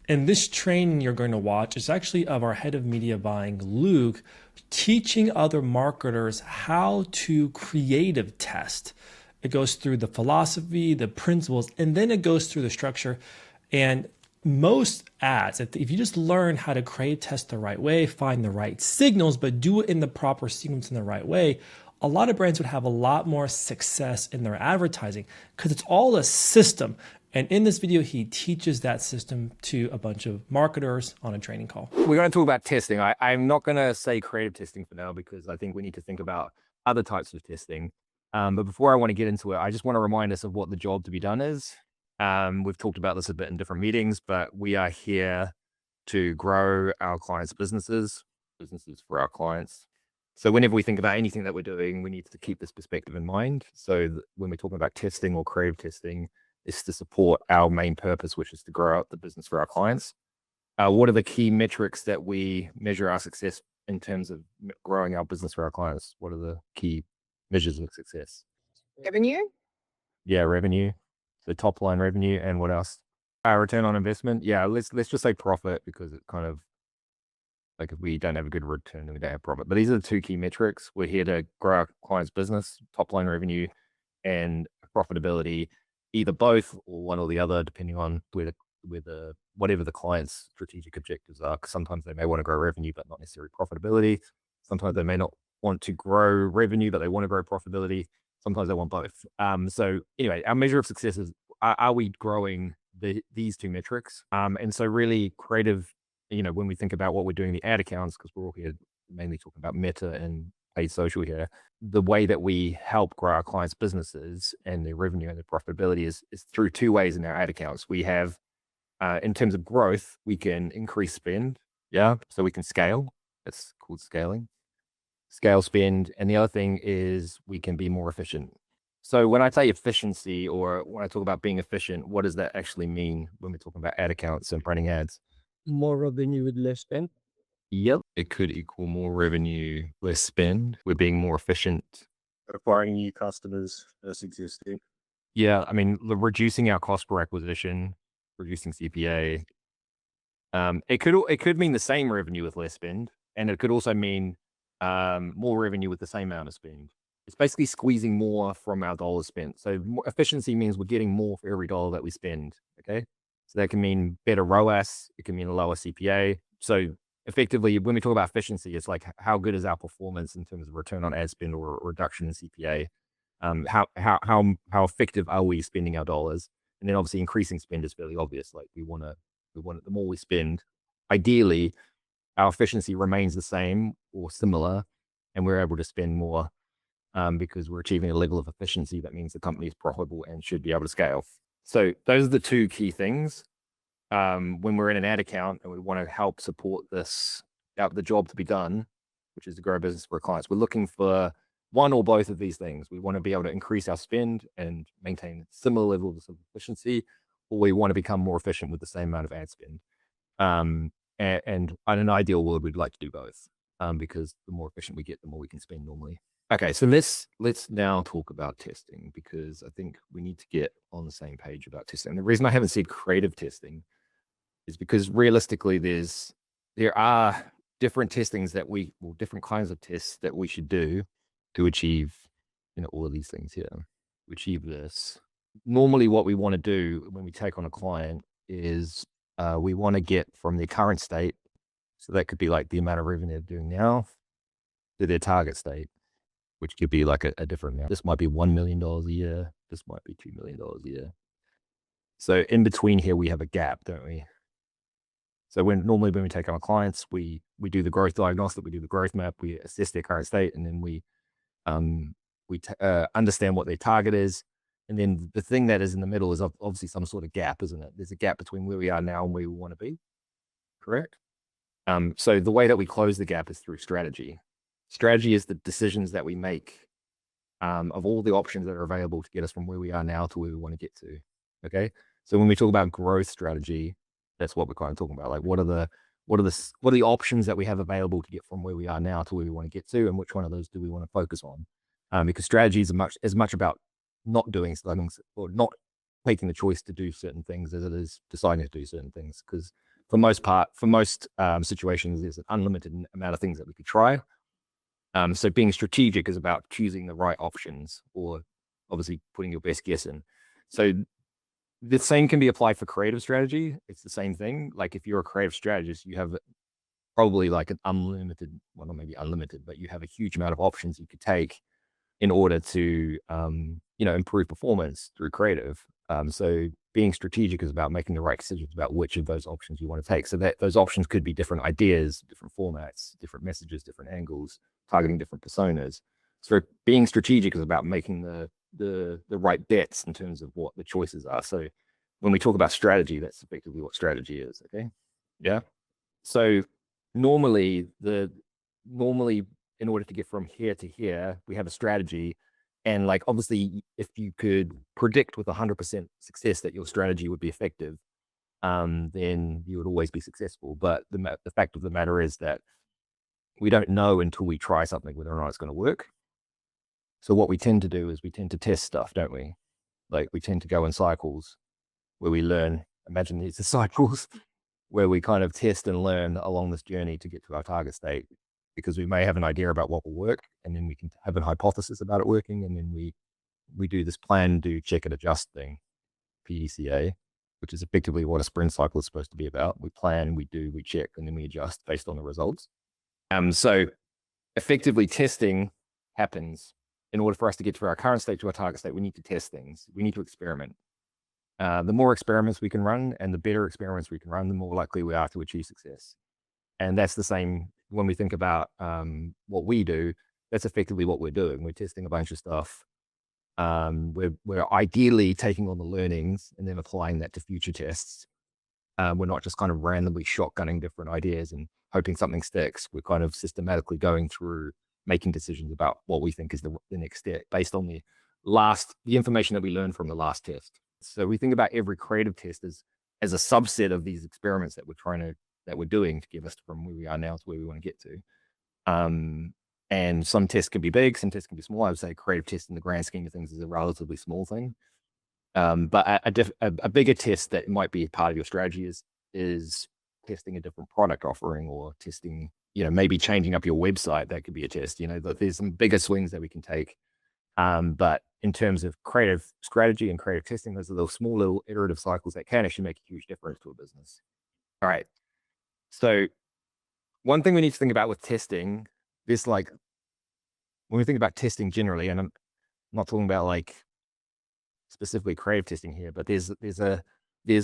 And this training you're going to watch is actually of our head of media buying, Luke, teaching other marketers how to creative test. It goes through the philosophy, the principles, and then it goes through the structure. And most ads, if you just learn how to create test the right way, find the right signals, but do it in the proper sequence in the right way, a lot of brands would have a lot more success in their advertising because it's all a system. And in this video, he teaches that system to a bunch of marketers on a training call. We're going to talk about testing. I'm not going to say creative testing for now because I think we need to think about other types of testing. But before I want to get into it, I just want to remind us of what the job to be done is. We've talked about this a bit in different meetings, but we are here to grow our clients' businesses for our clients. So whenever we think about anything that we're doing, we need to keep this perspective in mind. So when we're talking about testing or creative testing, it's to support our main purpose, which is to grow out the business for our clients. What are the key metrics that we measure our success in terms of growing our business for our clients? What are the key measures of success? Revenue? Yeah, revenue. So top line revenue, and what else? Return on investment. Yeah, let's just say profit, because it kind of, like, if we don't have a good return, then we don't have profit. But these are the two key metrics. We're here to grow our clients' business, top line revenue and profitability, either both or one or the other, depending on whatever the client's strategic objectives are. 'Cause sometimes they may want to grow revenue, but not necessarily profitability. Sometimes they may not want to grow revenue, but they want to grow profitability. Sometimes they want both. So anyway, our measure of success is, are we growing these two metrics? And so really creative, when we think about what we're doing, the ad accounts, because we're all here mainly talking about Meta and paid social here, the way that we help grow our clients' businesses and their revenue and their profitability is through two ways in our ad accounts. We have, in terms of growth, we can increase spend. Yeah. So we can scale. That's called scaling. Scale spend. And the other thing is we can be more efficient. So when I say efficiency, or when I talk about being efficient, what does that actually mean when we're talking about ad accounts and running ads? More revenue with less spend. Yep. It could equal more revenue, less spend. We're being more efficient. Acquiring new customers versus existing. Yeah. I mean, reducing our cost per acquisition, reducing CPA. It could mean the same revenue with less spend, and it could also mean more revenue with the same amount of spend. It's basically squeezing more from our dollars spent. So more efficiency means we're getting more for every dollar that we spend. Okay. So that can mean better ROAS. It can mean a lower CPA. So effectively, when we talk about efficiency, it's like, how good is our performance in terms of return on ad spend or reduction in CPA? How effective are we spending our dollars? And then obviously increasing spend is fairly obvious. Like we want the more we spend, ideally our efficiency remains the same or similar, and we're able to spend more because we're achieving a level of efficiency that means the company is profitable and should be able to scale. So those are the two key things. When we're in an ad account and we want to help support the job to be done, which is to grow a business for our clients, we're looking for one or both of these things. We want to be able to increase our spend and maintain similar levels of efficiency, or we want to become more efficient with the same amount of ad spend. And in an ideal world, we'd like to do both, because the more efficient we get, the more we can spend normally. Okay, so let's now talk about testing, because I think we need to get on the same page about testing. And the reason I haven't said creative testing is because realistically, there are different testings different kinds of tests that we should do to achieve, all of these things here, to achieve this. Normally, what we want to do when we take on a client is we want to get from their current state, so that could be like the amount of revenue they're doing now, to their target state, which could be like a different amount. This might be $1 million a year. This might be $2 million a year. So in between here, we have a gap, don't we? So normally when we take on our clients, we do the growth diagnostic, we do the growth map, we assess their current state, and then we understand what their target is. And then the thing that is in the middle is obviously some sort of gap, isn't it? There's a gap between where we are now and where we want to be. Correct? So the way that we close the gap is through strategy. Strategy is the decisions that we make of all the options that are available to get us from where we are now to where we want to get to. Okay. So when we talk about growth strategy, that's what we're kind of talking about. Like, what are the options that we have available to get from where we are now to where we want to get to, and which one of those do we want to focus on? Because strategy is as much about not doing things, or not taking the choice to do certain things as it is deciding to do certain things. Because for most situations, there's an unlimited amount of things that we could try. So being strategic is about choosing the right options, or obviously putting your best guess in. So the same can be applied for creative strategy. It's the same thing. Like if you're a creative strategist, you have probably like an unlimited, well, not maybe unlimited, but you have a huge amount of options you could take in order to, improve performance through creative. So being strategic is about making the right decisions about which of those options you want to take. So that those options could be different ideas, different formats, different messages, different angles, targeting different personas. So being strategic is about making the right bets in terms of what the choices are. So when we talk about strategy, that's effectively what strategy is. Okay. Yeah. So normally in order to get from here to here, we have a strategy. And like, obviously, if you could predict with 100% success that your strategy would be effective, then you would always be successful. But the fact of the matter is that we don't know until we try something whether or not it's going to work. So what we tend to do is we tend to test stuff, don't we? Like we tend to go in cycles where we learn. Imagine these are cycles where we kind of test and learn along this journey to get to our target state, because we may have an idea about what will work, and then we can have a hypothesis about it working, and then we do this plan, do, check, and adjust thing, PDCA, which is effectively what a sprint cycle is supposed to be about. We plan, we do, we check, and then we adjust based on the results. So effectively testing happens. In order for us to get to our current state, to our target state, we need to test things. We need to experiment. The more experiments we can run and the better experiments we can run, the more likely we are to achieve success. And that's the same when we think about what we do. That's effectively what we're doing. We're testing a bunch of stuff. We're ideally taking on the learnings and then applying that to future tests. We're not just kind of randomly shotgunning different ideas and hoping something sticks. We're kind of systematically going through making decisions about what we think is the next step based on the information that we learned from the last test. So we think about every creative test as a subset of these experiments that we're doing to get us from where we are now to where we want to get to. And some tests can be big, some tests can be small. I would say creative test in the grand scheme of things is a relatively small thing. But a bigger test that might be part of your strategy is testing a different product offering, or testing, maybe changing up your website. That could be a test. There's some bigger swings that we can take. But in terms of creative strategy and creative testing, those are those small little iterative cycles that can actually make a huge difference to a business. All right. So one thing we need to think about with testing is, like, when we think about testing generally, and I'm not talking about like specifically creative testing here, but there's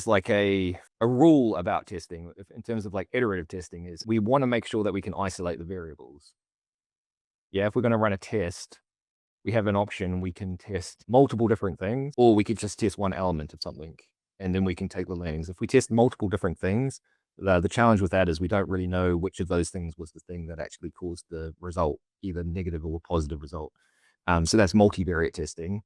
like a rule about testing in terms of like iterative testing, is we want to make sure that we can isolate the variables. Yeah. If we're going to run a test, we have an option. We can test multiple different things, or we could just test one element of something, and then we can take the learnings. If we test multiple different things, the challenge with that is we don't really know which of those things was the thing that actually caused the result, either negative or positive result. So that's multivariate testing.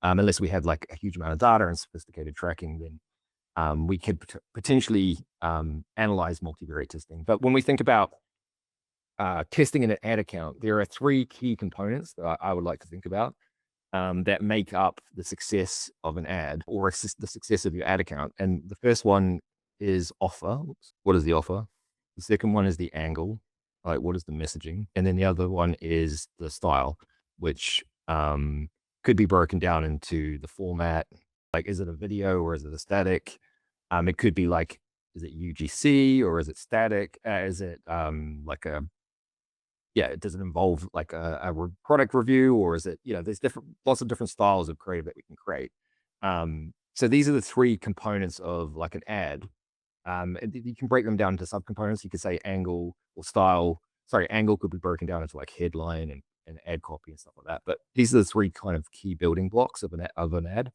Unless we have like a huge amount of data and sophisticated tracking, then we could potentially analyze multivariate testing. But when we think about testing in an ad account, there are 3 key components that I would like to think about that make up the success of an ad, or the success of your ad account. And the first one is offer. What is the offer? The second one is the angle. Like, what is the messaging? And then the other one is the style, which could be broken down into the format. Like, is it a video or is it a static? It could be like, is it UGC or is it static? Is it does it involve like a product review, or is it, there's lots of different styles of creative that we can create. So these are the 3 components of like an ad. And you can break them down into subcomponents. You could say angle or style. Sorry, angle could be broken down into like headline and ad copy and stuff like that. But these are the 3 kind of key building blocks of an ad.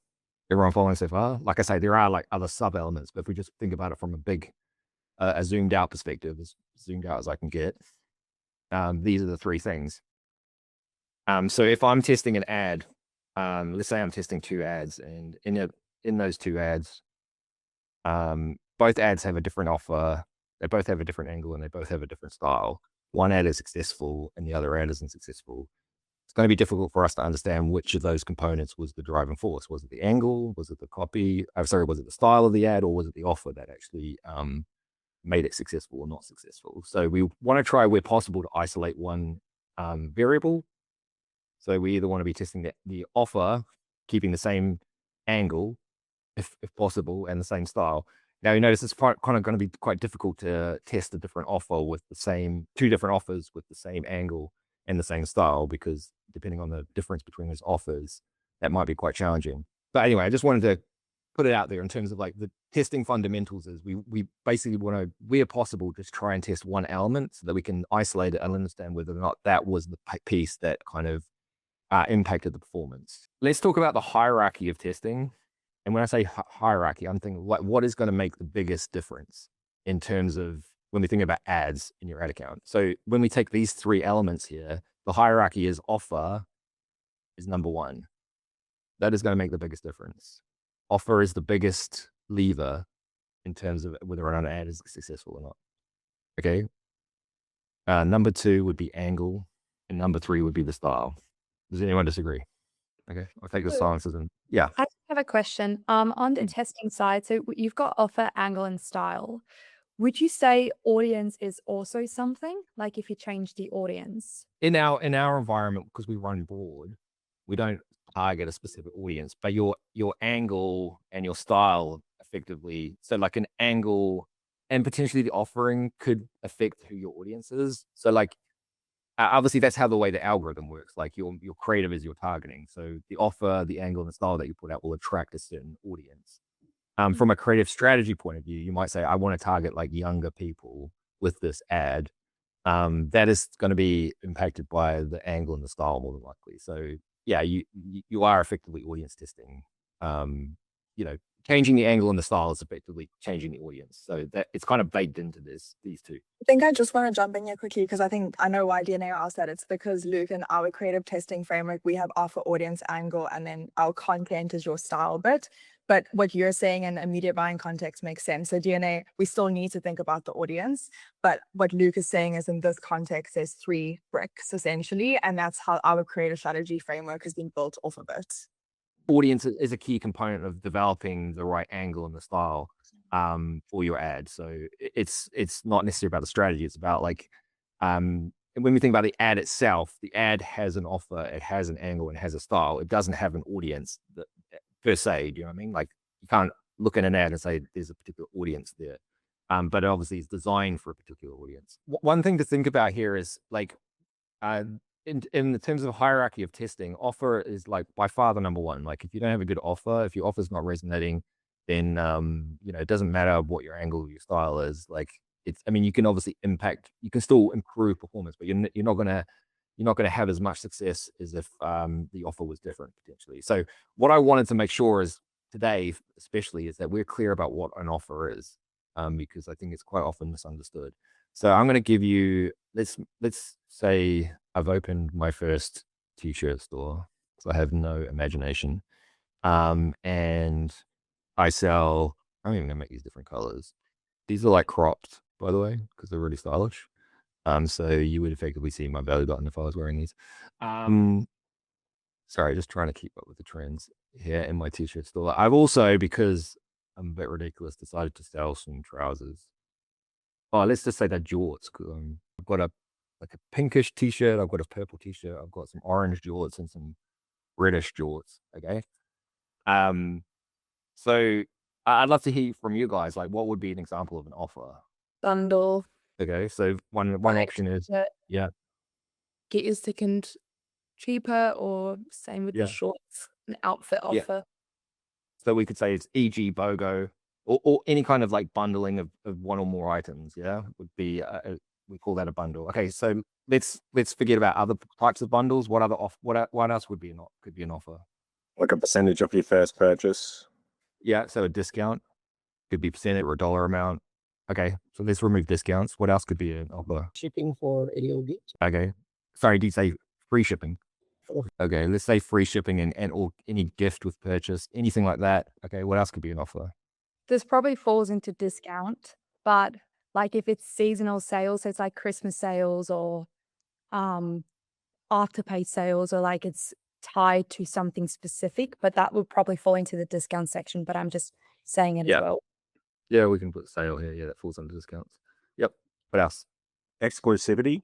Everyone following so far? Like I say, there are like other sub elements, but if we just think about it from a big, a zoomed out perspective, as zoomed out as I can get, these are the 3 things. So if I'm testing an ad, let's say I'm testing 2 ads, and in those 2 ads, both ads have a different offer. They both have a different angle, and they both have a different style. One ad is successful and the other ad isn't successful. it's going to be difficult for us to understand which of those components was the driving force. Was it the angle? Was it the copy? I'm sorry, was it the style of the ad, or was it the offer that actually made it successful or not successful? So we want to try, where possible, to isolate one variable. So we either want to be testing the offer, keeping the same angle, if possible, and the same style. Now, you notice it's kind of going to be quite difficult to test a different offer with the same, two different offers with the same angle and the same style, because depending on the difference between those offers, that might be quite challenging. But anyway, I just wanted to put it out there in terms of like the testing fundamentals is we basically want to, where possible, just try and test one element so that we can isolate it and understand whether or not that was the piece that kind of impacted the performance. Let's talk about the hierarchy of testing. And when I say hierarchy, I'm thinking what is going to make the biggest difference in terms of when we think about ads in your ad account. So when we take these three elements here, the hierarchy is offer is number one. That is going to make the biggest difference. Offer is the biggest lever in terms of whether or not an ad is successful or not. Okay. Number two would be angle, and number three would be the style. Does anyone disagree? Okay, I'll take the silences and yeah. I have a question. On the testing side, so you've got offer, angle, and style. Would you say audience is also something? Like if you change the audience? In our environment, because we run broad, we don't target a specific audience, but your angle and your style effectively. So like an angle and potentially the offering could affect who your audience is. So like obviously that's how the way the algorithm works. Like your creative is your targeting. So the offer, the angle, and the style that you put out will attract a certain audience. From a creative strategy point of view, you might say, I want to target like younger people with this ad. That is going to be impacted by the angle and the style more than likely. So yeah, you are effectively audience testing. Changing the angle and the style is effectively changing the audience. So that it's kind of baked into these two. I think I just want to jump in here quickly because I know why DNA asked that. It's because, Luke, in our creative testing framework, we have offer, audience, angle, and then our content is your style bit. But what you're saying in a media buying context makes sense. So DNA, we still need to think about the audience. But what Luke is saying is in this context, there's three bricks essentially. And that's how our creative strategy framework has been built off of it. Audience is a key component of developing the right angle and the style for your ad. So it's not necessarily about the strategy. It's about like when we think about the ad itself, the ad has an offer, it has an angle, and has a style. It doesn't have an audience per se. Do you know what I mean? Like you can't look at an ad and say there's a particular audience there. But obviously it's designed for a particular audience. One thing to think about here is like in the terms of hierarchy of testing, offer is like by far the number one. Like if you don't have a good offer, if your offer's not resonating, then it doesn't matter what your angle or your style is. Like you can obviously you can still improve performance, but you're not gonna have as much success as if the offer was different potentially. So what I wanted to make sure is today, especially, is that we're clear about what an offer is, because I think it's quite often misunderstood. So I'm going to give you, let's say I've opened my first t-shirt store, so I have no imagination. And I sell, I'm even gonna make these different colors. These are like cropped, by the way, because they're really stylish. So you would effectively see my belly button if I was wearing these. Sorry, just trying to keep up with the trends here in my t-shirt store. I've also, because I'm a bit ridiculous, decided to sell some trousers. Oh, let's just say they're jorts. I've got a pinkish t-shirt. I've got a purple t-shirt. I've got some orange jorts and some reddish jorts. Okay. So I'd love to hear from you guys. Like, what would be an example of an offer? Bundle. Okay. So one option is, yeah. Get your second cheaper, or same with Yeah. the shorts, an outfit Yeah. offer. So we could say it's e.g. BOGO or any kind of like bundling of one or more items. Yeah. Would be, we call that a bundle. Okay. So let's forget about other types of bundles. What other what else could be an offer? Like a percentage of your first purchase. Yeah. So a discount could be percentage or a dollar amount. Okay. So let's remove discounts. What else could be an offer? Shipping for AOD. Okay. Sorry, did you say free shipping? Oh. Okay. Let's say free shipping and or any gift with purchase, anything like that. Okay. What else could be an offer? This probably falls into discount, but like if it's seasonal sales, so it's like Christmas sales or afterpay sales, or like it's tied to something specific, but that would probably fall into the discount section, but I'm just saying it as Yeah. well. Yeah, we can put sale here. Yeah, that falls under discounts. Yep. What else? Exclusivity.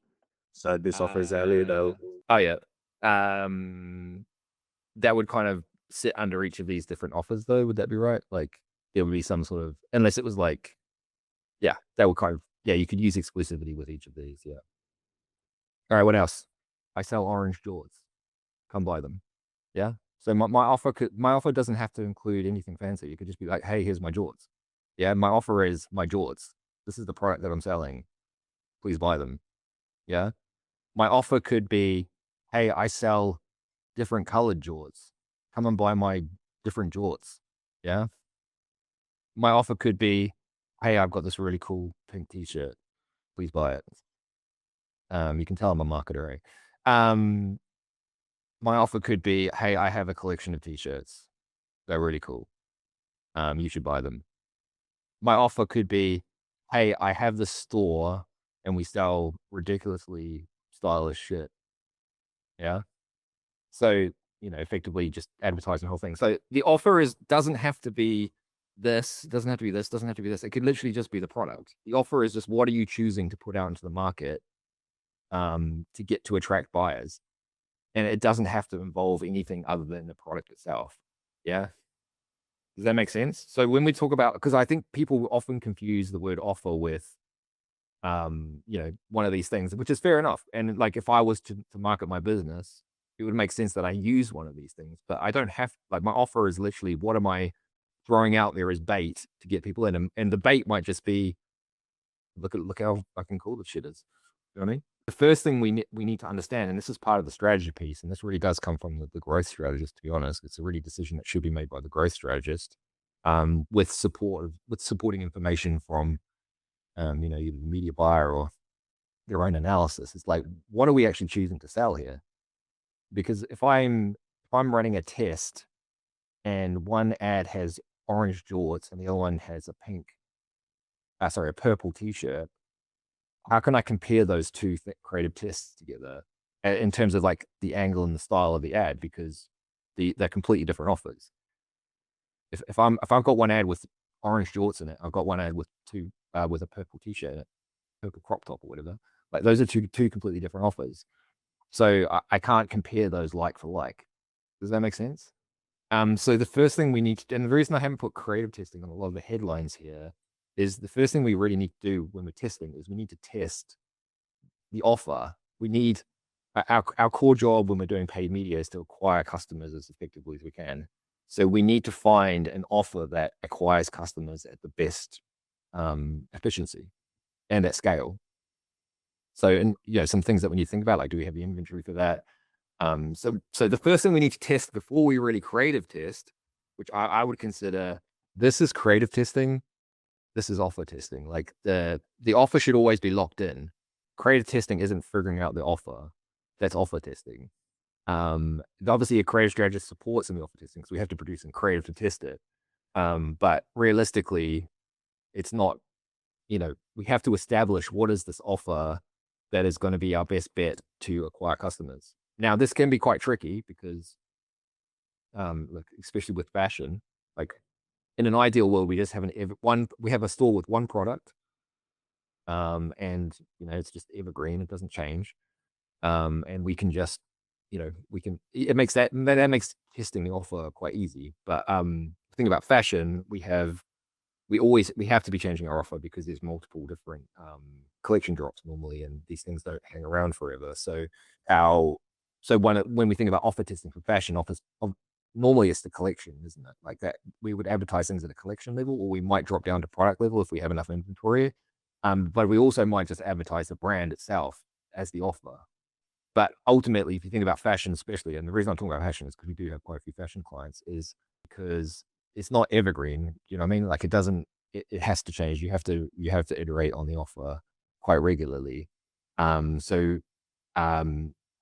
So this offer is only though. Oh yeah. That would kind of sit under each of these different offers, though. Would that be right? Like there would be some sort of, unless it was like, yeah, that would kind of, yeah, you could use exclusivity with each of these. Yeah. All right. What else? I sell orange jaws. Come buy them. Yeah. So my offer doesn't have to include anything fancy. It could just be like, hey, here's my jaws. Yeah. My offer is my jaws. This is the product that I'm selling. Please buy them. Yeah. My offer could be, hey, I sell different colored jaws. Come and buy my different jaws. Yeah. My offer could be, hey, I've got this really cool pink t-shirt. Please buy it. You can tell I'm a marketer, eh? My offer could be, hey, I have a collection of t-shirts. They're really cool. You should buy them. My offer could be, hey, I have this store and we sell ridiculously stylish shit. Yeah. So, effectively just advertising the whole thing. So the offer doesn't have to be this, doesn't have to be this, doesn't have to be this. It could literally just be the product. The offer is just, what are you choosing to put out into the market to get to attract buyers? And it doesn't have to involve anything other than the product itself. Yeah. Does that make sense? So when we talk about, because I think people often confuse the word offer with, one of these things, which is fair enough. And like, if I was to market my business, it would make sense that I use one of these things, but I don't have, like, my offer is literally, what am I throwing out there as bait to get people in? And the bait might just be, look how fucking cool this shit is. You know what I mean? The first thing we need to understand, and this is part of the strategy piece, and this really does come from the growth strategist, to be honest. It's a really decision that should be made by the growth strategist, with supporting information from, either the media buyer or their own analysis. It's like, what are we actually choosing to sell here? Because if I'm running a test and one ad has orange jorts and the other one has a purple t-shirt, how can I compare those two creative tests together in terms of like the angle and the style of the ad? Because they're completely different offers. If I've got one ad with orange jorts in it, I've got one ad with with a purple t-shirt in it, purple crop top or whatever. Like, those are two completely different offers. So I can't compare those like for like. Does that make sense? So the first thing we need to, and the reason I haven't put creative testing on a lot of the headlines here, is the first thing we really need to do when we're testing is we need to test the offer. We need our core job when we're doing paid media is to acquire customers as effectively as we can. So we need to find an offer that acquires customers at the best efficiency and at scale. So, and some things that we need to think about, like, do we have the inventory for that? So the first thing we need to test before we really creative test, which I would consider, this is creative testing, this is offer testing. Like, the offer should always be locked in. Creative testing isn't figuring out the offer. That's offer testing. Obviously a creative strategist supports in the offer testing, because we have to produce some creative to test it. But realistically, it's not, we have to establish what is this offer that is going to be our best bet to acquire customers. Now, this can be quite tricky because, especially with fashion, like, in an ideal world, we just have we have a store with one product, and it's just evergreen; it doesn't change, and we can just, it makes that makes testing the offer quite easy. But the thing about fashion, we have to be changing our offer because there's multiple different collection drops normally, and these things don't hang around forever. So when we think about offer testing for fashion offers, normally it's the collection, isn't it? Like, that we would advertise things at a collection level, or we might drop down to product level if we have enough inventory. But we also might just advertise the brand itself as the offer. But ultimately, if you think about fashion, especially, and the reason I'm talking about fashion is because we do have quite a few fashion clients, is because it's not evergreen. You know what I mean? Like, it has to change. You have to iterate on the offer quite regularly.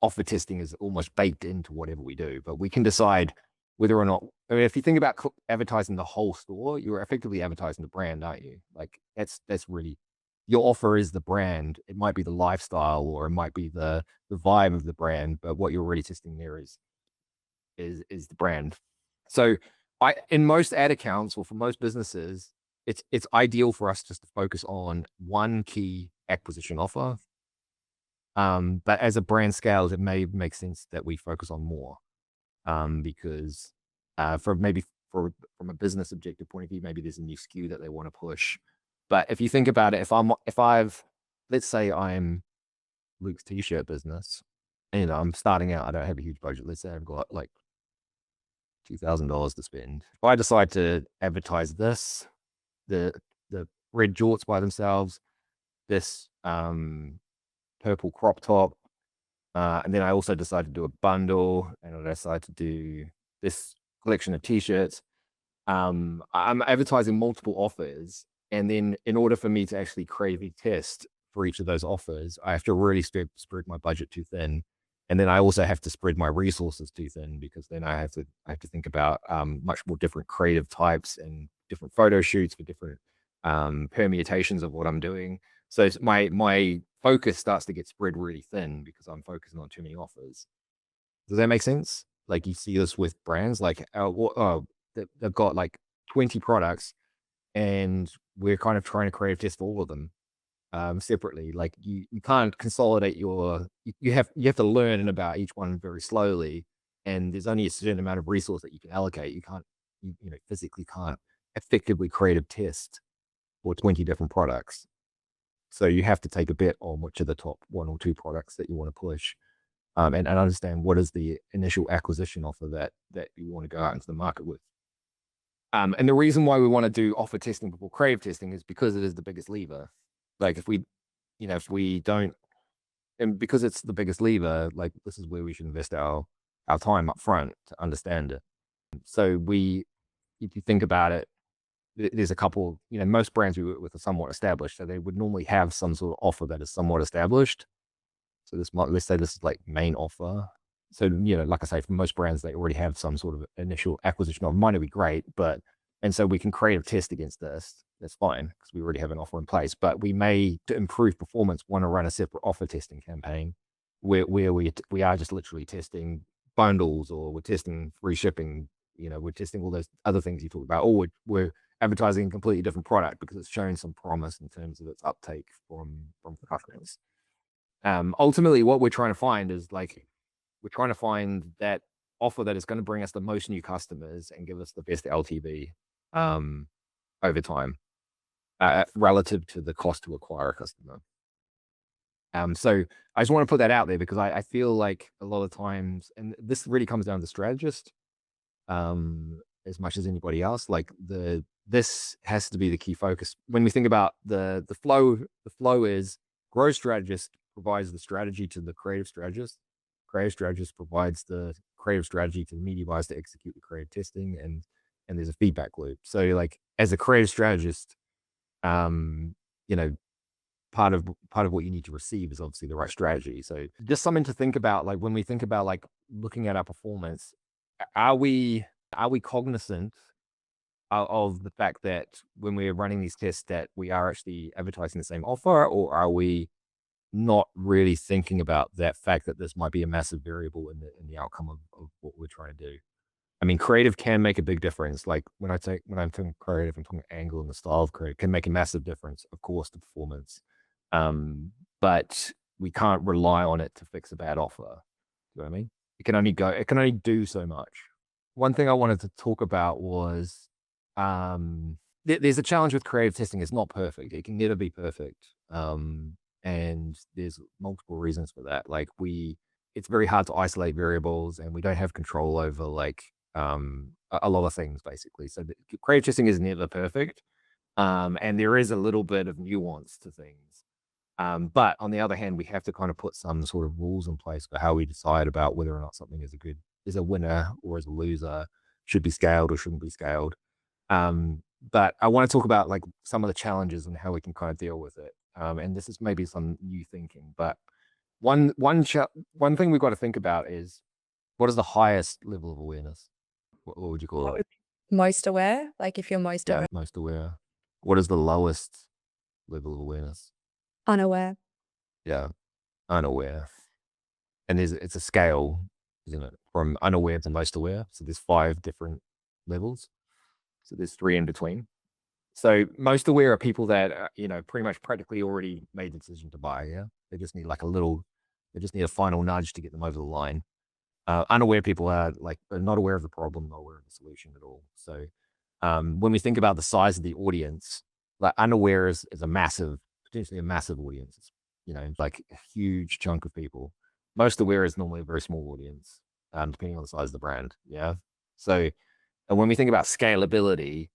Offer testing is almost baked into whatever we do, but we can decide whether or not, I mean, if you think about advertising the whole store, you're effectively advertising the brand, aren't you? Like, that's really your offer is the brand. It might be the lifestyle, or it might be the vibe of the brand, but what you're really testing there is the brand. So in most ad accounts, or for most businesses, it's ideal for us just to focus on one key acquisition offer. But as a brand scales, it may make sense that we focus on more. Because from a business objective point of view, maybe there's a new SKU that they want to push. But if you think about it, let's say I'm Luke's t-shirt business, and I'm starting out, I don't have a huge budget. Let's say I've got like $2,000 to spend. If I decide to advertise this, the red jorts by themselves, this purple crop top, and then I also decide to do a bundle, and I decide to do this collection of t-shirts. I'm advertising multiple offers, and then in order for me to actually create a test for each of those offers, I have to really spread my budget too thin. And then I also have to spread my resources too thin, because then I have to think about much more different creative types and different photo shoots for different permutations of what I'm doing. So my focus starts to get spread really thin because I'm focusing on too many offers. Does that make sense? Like, you see this with brands, like they've got like 20 products, and we're kind of trying to creative test for all of them separately. Like, you can't consolidate you have to learn about each one very slowly, and there's only a certain amount of resource that you can allocate. You can't, physically can't effectively creative test for 20 different products. So you have to take a bet on which are the top 1 or 2 products that you want to push, and understand what is the initial acquisition offer that you want to go out into the market with. And the reason why we want to do offer testing before creative testing is because it is the biggest lever. Like, if we don't, and because it's the biggest lever, like, this is where we should invest our time up front to understand it. So if you think about it, there's a couple, most brands we work with are somewhat established. So they would normally have some sort of offer that is somewhat established. So let's say this is like main offer. So, like I say, for most brands, they already have some sort of initial acquisition offer. Might not be great, and so we can creative test against this. That's fine, because we already have an offer in place. But we may, to improve performance, want to run a separate offer testing campaign where we are just literally testing bundles, or we're testing free shipping. We're testing all those other things you talked about, or we're advertising a completely different product because it's showing some promise in terms of its uptake from customers. Ultimately, what we're trying to find is we're trying to find that offer that is going to bring us the most new customers and give us the best LTV over time, relative to the cost to acquire a customer. So I just want to put that out there, because I feel like a lot of times, and this really comes down to the strategist, as much as anybody else, this has to be the key focus. When we think about the flow is growth strategist provides the strategy to the creative strategist. Creative strategist provides the creative strategy to the media buyers to execute the creative testing, and there's a feedback loop. So, like, as a creative strategist, part of what you need to receive is obviously the right strategy. So just something to think about, like, when we think about like looking at our performance, are we cognizant of the fact that when we're running these tests that we are actually advertising the same offer, or are we not really thinking about that fact that this might be a massive variable in the outcome of what we're trying to do? I mean, creative can make a big difference. Like, when I'm talking creative, I'm talking angle and the style of creative can make a massive difference, of course, to performance. But we can't rely on it to fix a bad offer. You know what I mean? It can only do so much. One thing I wanted to talk about was, there's a challenge with creative testing. It's not perfect. It can never be perfect. And there's multiple reasons for that. Like, it's very hard to isolate variables, and we don't have control over a lot of things, basically. So creative testing is never perfect. And there is a little bit of nuance to things. But on the other hand, we have to kind of put some sort of rules in place for how we decide about whether or not something is a winner or is a loser, should be scaled or shouldn't be scaled. But I want to talk about like some of the challenges and how we can kind of deal with it. And this is maybe some new thinking, but one thing we've got to think about is, what is the highest level of awareness? What would you call What it? would be most aware? Like, if you're most aware. Most aware. What is the lowest level of awareness? Unaware. Yeah, unaware. And it's a scale, isn't it? From unaware to most aware. So there's 5 different levels. So there's 3 in between. So most aware are people that, pretty much practically already made the decision to buy. Yeah. They just need they just need a final nudge to get them over the line. Unaware people are not aware of the problem, not aware of the solution at all. So when we think about the size of the audience, like unaware is potentially a massive audience. It's, like a huge chunk of people. Most aware is normally a very small audience, depending on the size of the brand. Yeah. So, and when we think about scalability,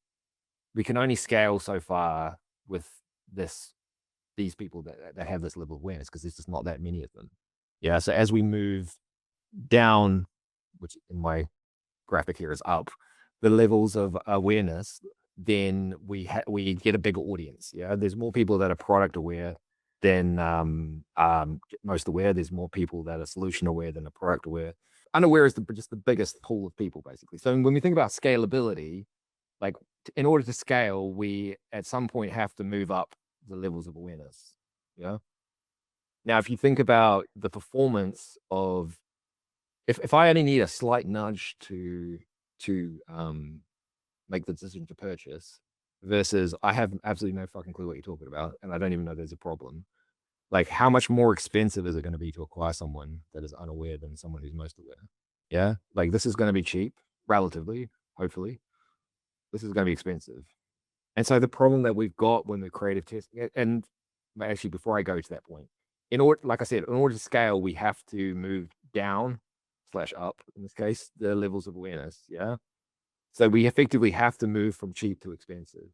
we can only scale so far with these people that have this level of awareness, because there's just not that many of them. Yeah. So as we move down, which in my graphic here is up, the levels of awareness, then we get a bigger audience. Yeah. There's more people that are product aware than most aware. There's more people that are solution aware than are product aware. Unaware is just the biggest pool of people, basically. So when we think about scalability, like in order to scale, we at some point have to move up the levels of awareness. Yeah. Now, if you think about the performance of, if I only need a slight nudge to make the decision to purchase, versus I have absolutely no fucking clue what you're talking about, and I don't even know there's a problem. Like, how much more expensive is it going to be to acquire someone that is unaware than someone who's most aware? Yeah. Like, this is going to be cheap, relatively, hopefully. This is going to be expensive. And so the problem that we've got when we're creative testing, and actually before I go to that point, like I said, in order to scale, we have to move down / up, in this case, the levels of awareness. Yeah. So we effectively have to move from cheap to expensive.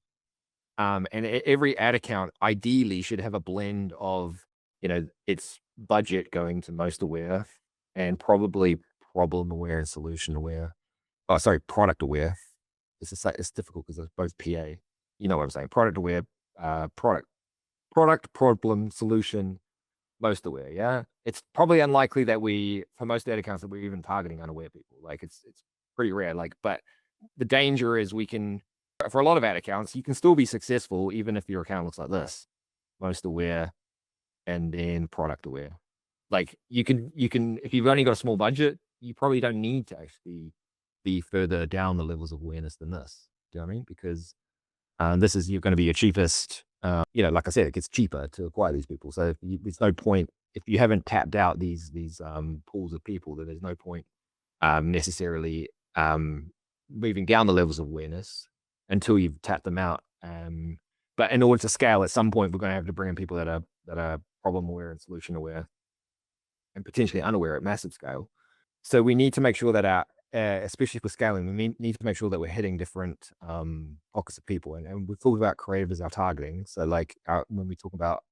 And every ad account ideally should have a blend of, its budget going to most aware, and probably problem aware and solution aware. Oh, sorry, product aware. It's difficult because it's both PA. You know what I'm saying? Product aware, product, problem, solution, most aware. Yeah. It's probably unlikely that for most ad accounts, that we're even targeting unaware people. Like it's pretty rare. But the danger is for a lot of ad accounts, you can still be successful even if your account looks like this: most aware and then product aware. Like you can, if you've only got a small budget, you probably don't need to actually be further down the levels of awareness than this. Do you know what I mean? Because you're going to be your cheapest. Like I said, it gets cheaper to acquire these people. So there's no point if you haven't tapped out these pools of people. Then there's no point necessarily moving down the levels of awareness until you've tapped them out. But in order to scale, at some point, we're going to have to bring in people that are problem aware and solution aware, and potentially unaware at massive scale. So we need to make sure that especially for scaling, we need to make sure that we're hitting different pockets of people. And we've talked about creative as our targeting. So like when we talk about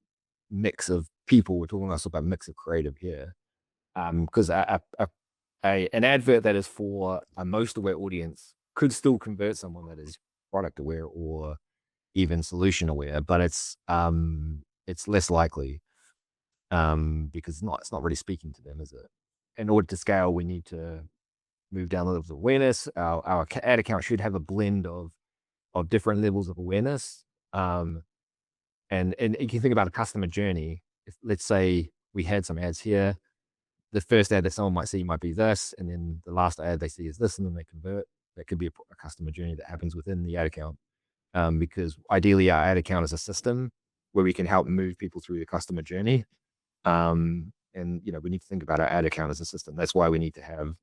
mix of people, we're talking also about mix of creative here. Because an advert that is for a most aware audience could still convert someone that is product aware or even solution aware, but it's less likely because it's not really speaking to them, is it? In order to scale, we need to move down the levels of awareness. Our ad account should have a blend of different levels of awareness. And you can think about a customer journey. Let's say we had some ads here. The first ad that someone might see might be this, and then the last ad they see is this, and then they convert. That could be a customer journey that happens within the ad account. Because ideally our ad account is a system where we can help move people through the customer journey. And we need to think about our ad account as a system. That's why we need to have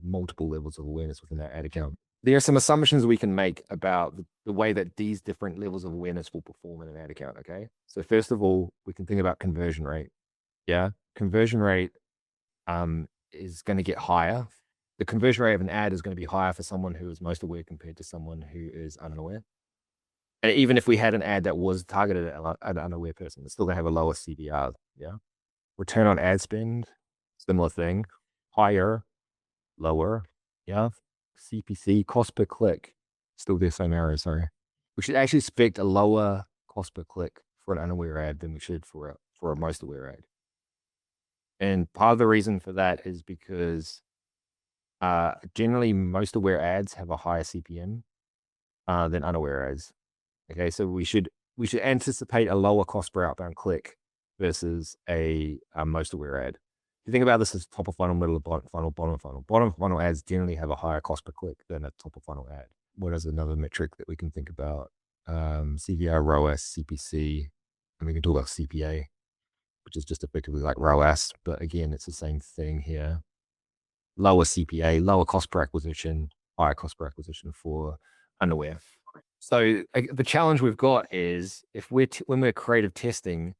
multiple levels of awareness within our ad account. There are some assumptions we can make about the way that these different levels of awareness will perform in an ad account. Okay. So first of all, we can think about conversion rate. Yeah. Conversion rate is going to get higher. The conversion rate of an ad is going to be higher for someone who is most aware compared to someone who is unaware. And even if we had an ad that was targeted at an unaware person, it's still going to have a lower CDR. Yeah. Return on ad spend, similar thing. Higher, lower. Yeah. CPC, cost per click, still the same error. Sorry. We should actually expect a lower cost per click for an unaware ad than we should for a most aware ad. And part of the reason for that is because generally most aware ads have a higher CPM than unaware ads. Okay, so we should we should anticipate a lower cost per outbound click versus a most aware ad. If you think about this as top of funnel, middle of funnel, bottom of funnel. Bottom of funnel ads generally have a higher cost per click than a top of funnel ad. What is another metric that we can think about? CVR, ROAS, CPC, and we can talk about CPA, which is just effectively like ROAS, but again, it's the same thing here. Lower CPA, lower cost per acquisition, higher cost per acquisition for unaware. So the challenge we've got is when we're creative testing,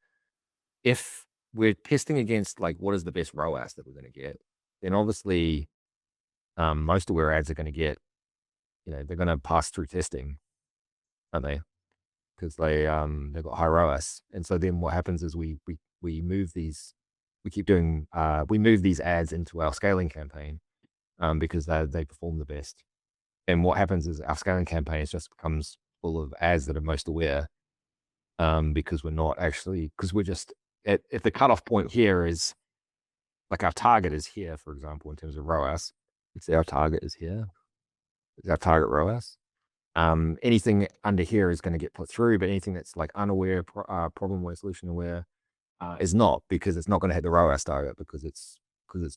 if we're testing against like what is the best ROAS that we're going to get, then obviously most aware ads are going to get, they're going to pass through testing, aren't they? Because they've got high ROAS. And so then what happens is we move these, we move these ads into our scaling campaign because they perform the best. And what happens is our scaling campaign just becomes full of ads that are most aware because we're just at the cutoff point here is like our target is here, for example, in terms of ROAS. Let's say our target is here. Is our target ROAS? Anything under here is going to get put through, but anything that's like unaware, problem aware, solution aware is not, because it's not going to hit the ROAS target because it's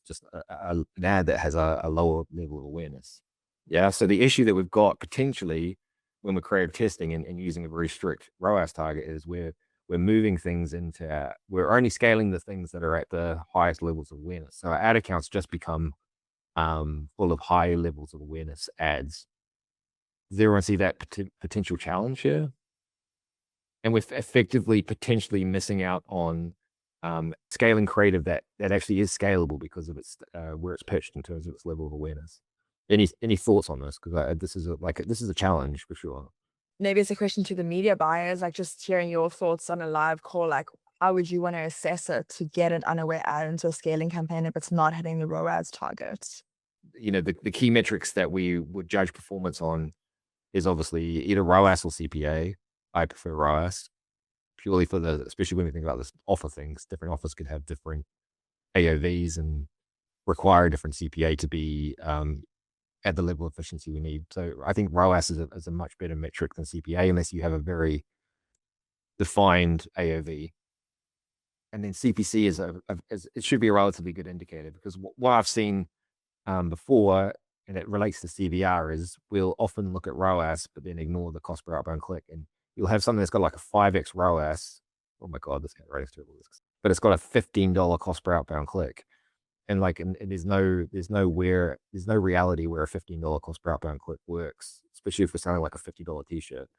just an ad that has a lower level of awareness. Yeah. So the issue that we've got potentially when we're creative testing and using a very strict ROAS target is we're moving things we're only scaling the things that are at the highest levels of awareness. So our ad accounts just become full of high levels of awareness ads. Does everyone see that potential challenge here? And we're effectively potentially missing out on scaling creative that actually is scalable because of its where it's pitched in terms of its level of awareness. Any thoughts on this? Because this is a challenge for sure. Maybe it's a question to the media buyers, like just hearing your thoughts on a live call, like how would you want to assess it to get an unaware ad into a scaling campaign if it's not hitting the ROAS targets? The key metrics that we would judge performance on is obviously either ROAS or CPA. I prefer ROAS purely especially when we think about this offer things. Different offers could have different AOVs and require a different CPA to be at the level of efficiency we need. So I think ROAS is a much better metric than CPA unless you have a very defined AOV. And then CPC it should be a relatively good indicator, because what I've seen before, and it relates to CVR, is we'll often look at ROAS but then ignore the cost per outbound click, and you'll have something that's got like a 5x ROAS. Oh my god, this rate is terrible. But it's got a $15 cost per outbound click. And there's no reality where a $15 cost per outbound click works, especially if we're selling like a $50 t-shirt.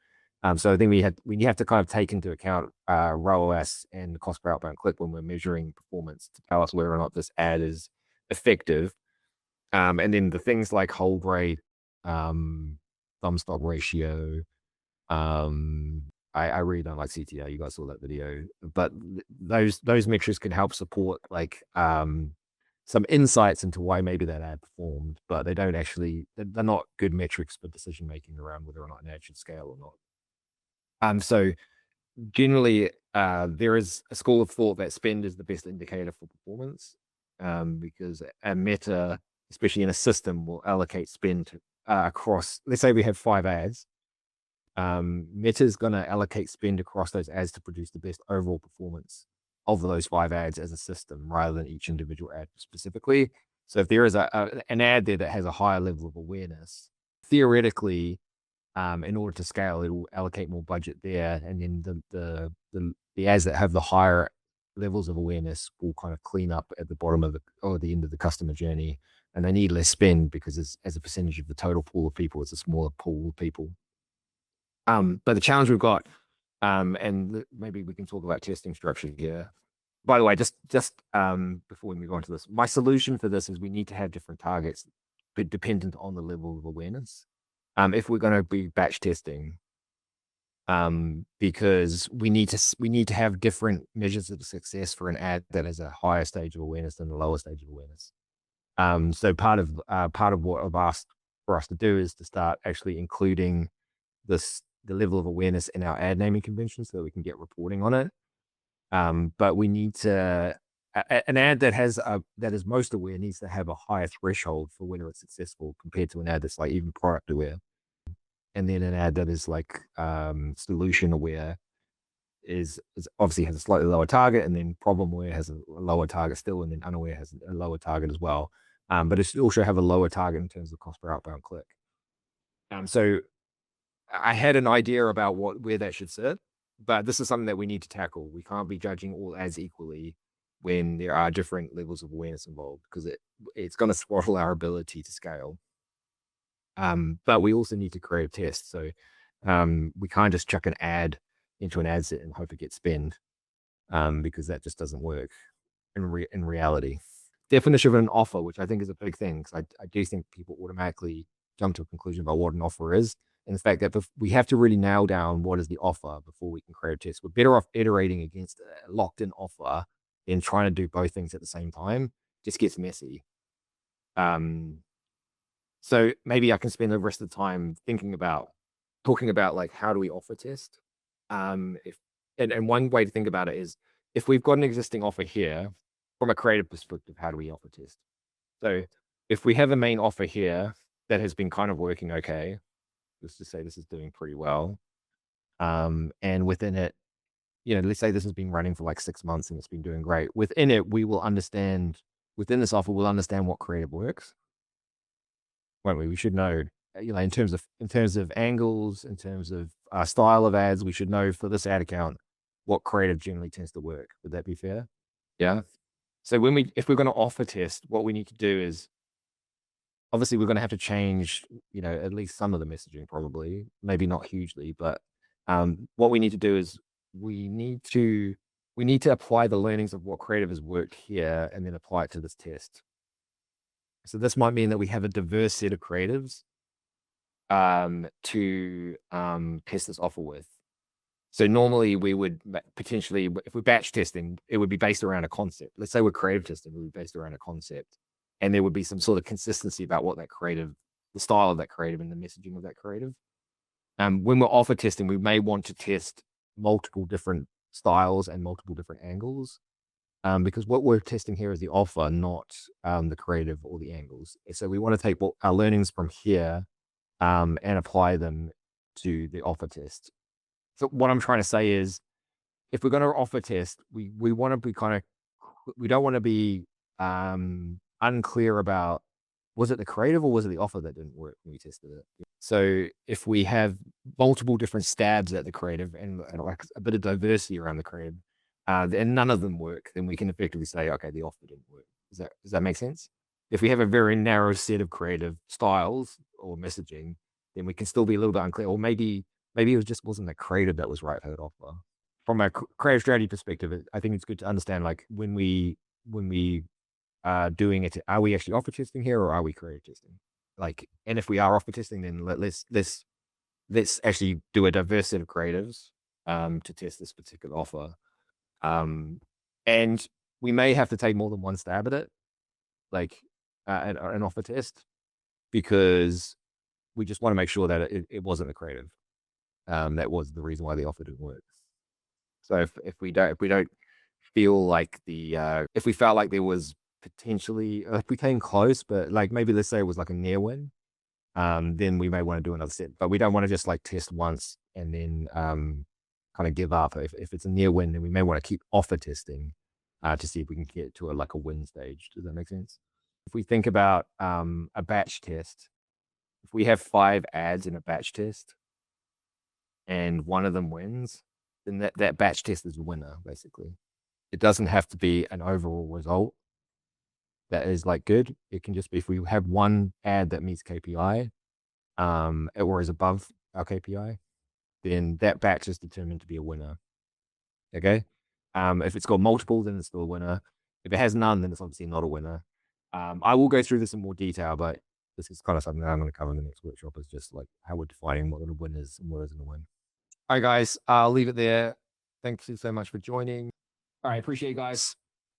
So I think we have to kind of take into account ROAS and the cost per outbound click when we're measuring performance to tell us whether or not this ad is effective. And then the things like hold rate, thumb stop ratio. I really don't like CTR. You guys saw that video, but those metrics can help support some insights into why maybe that ad performed, but they're not good metrics for decision making around whether or not an ad should scale or not. So generally, there is a school of thought that spend is the best indicator for performance, because a meta, especially in a system, will allocate spend across. Let's say we have 5 ads. Meta is going to allocate spend across those ads to produce the best overall performance of those 5 ads as a system, rather than each individual ad specifically. So if there is an ad there that has a higher level of awareness, theoretically, in order to scale, it will allocate more budget there, and then the ads that have the higher levels of awareness will kind of clean up at the bottom of the end of the customer journey, and they need less spend because as a percentage of the total pool of people, it's a smaller pool of people. But the challenge we've got, and maybe we can talk about testing structure here. By the way, just before we move on to this, my solution for this is we need to have different targets, but dependent on the level of awareness. If we're going to be batch testing, because we need to have different measures of success for an ad that has a higher stage of awareness than the lower stage of awareness. So part of what I've asked for us to do is to start actually including the level of awareness in our ad naming convention so that we can get reporting on it. But we need to an ad that is most aware needs to have a higher threshold for whether it's successful compared to an ad that's like even product aware. And then an ad that is like solution aware is obviously has a slightly lower target, and then problemware has a lower target still, and then unaware has a lower target as well. But it should also have a lower target in terms of cost per outbound click. So I had an idea about where that should sit, but this is something that we need to tackle. We can't be judging all ads equally when there are different levels of awareness involved, because it's going to throttle our ability to scale. But we also need to create a test. So we can't just chuck an ad into an ad set and hope it gets spent, because that just doesn't work in reality. Definition of an offer, which I think is a big thing, because I do think people automatically jump to a conclusion about what an offer is. And the fact that we have to really nail down what is the offer before we can create a test. We're better off iterating against a locked-in offer than trying to do both things at the same time. Just gets messy. So maybe I can spend the rest of the time talking about like, how do we offer test? And one way to think about it is, if we've got an existing offer here, from a creative perspective, how do we offer test? So if we have a main offer here that has been kind of working okay, let's just say this is doing pretty well. And within it, let's say this has been running for like 6 months and it's been doing great. Within it, within this offer, we'll understand what creative works. Won't we? We should know, in terms of angles, in terms of style of ads, we should know for this ad account what creative generally tends to work. Would that be fair? Yeah. So if we're going to offer test, what we need to do is, obviously we're going to have to change, at least some of the messaging, probably, maybe not hugely, but what we need to do is we need to apply the learnings of what creative has worked here and then apply it to this test. So this might mean that we have a diverse set of creatives to test this offer with. So normally we would potentially, if we're batch testing, it would be based around a concept. Let's say we're creative testing, it would be based around a concept. And there would be some sort of consistency about what that creative, the style of that creative and the messaging of that creative. When we're offer testing, we may want to test multiple different styles and multiple different angles, because what we're testing here is the offer, not the creative or the angles. So we want to take our learnings from here and apply them to the offer test. So what I'm trying to say is, if we're going to offer test, we want to be we don't want to be unclear about, was it the creative or was it the offer that didn't work when we tested it? So if we have multiple different stabs at the creative and like a bit of diversity around the creative, and none of them work, then we can effectively say, okay, the offer didn't work. Does that make sense? If we have a very narrow set of creative styles or messaging, then we can still be a little bit unclear, or maybe it just wasn't the creative that was right for that offer. From a creative strategy perspective, I think it's good to understand, like, when we doing it, are we actually offer testing here or are we creative testing? Like, and if we are offer testing, then let's actually do a diverse set of creatives to test this particular offer. And we may have to take more than one stab at it, like an offer test, because we just want to make sure that it wasn't the creative. That was the reason why the offer didn't work. So if we don't feel like if we felt like there was potentially, if we came close, but like maybe let's say it was like a near win, then we may want to do another set. But we don't want to just like test once and then kind of give up. If it's a near win, then we may want to keep offer testing to see if we can get to a win stage. Does that make sense? If we think about a batch test, if we have 5 ads in a batch test and one of them wins, then that batch test is a winner, basically. It doesn't have to be an overall result that is like good. It can just be, if we have one ad that meets KPI or is above our KPI, then that batch is determined to be a winner. Okay. If it's got multiple, then it's still a winner. If it has none, then it's obviously not a winner. I will go through this in more detail, but this is kind of something that I'm going to cover in the next workshop, is just like how we're defining what a win is and what isn't a win. All right, guys, I'll leave it there. Thank you so much for joining. All right, appreciate you guys.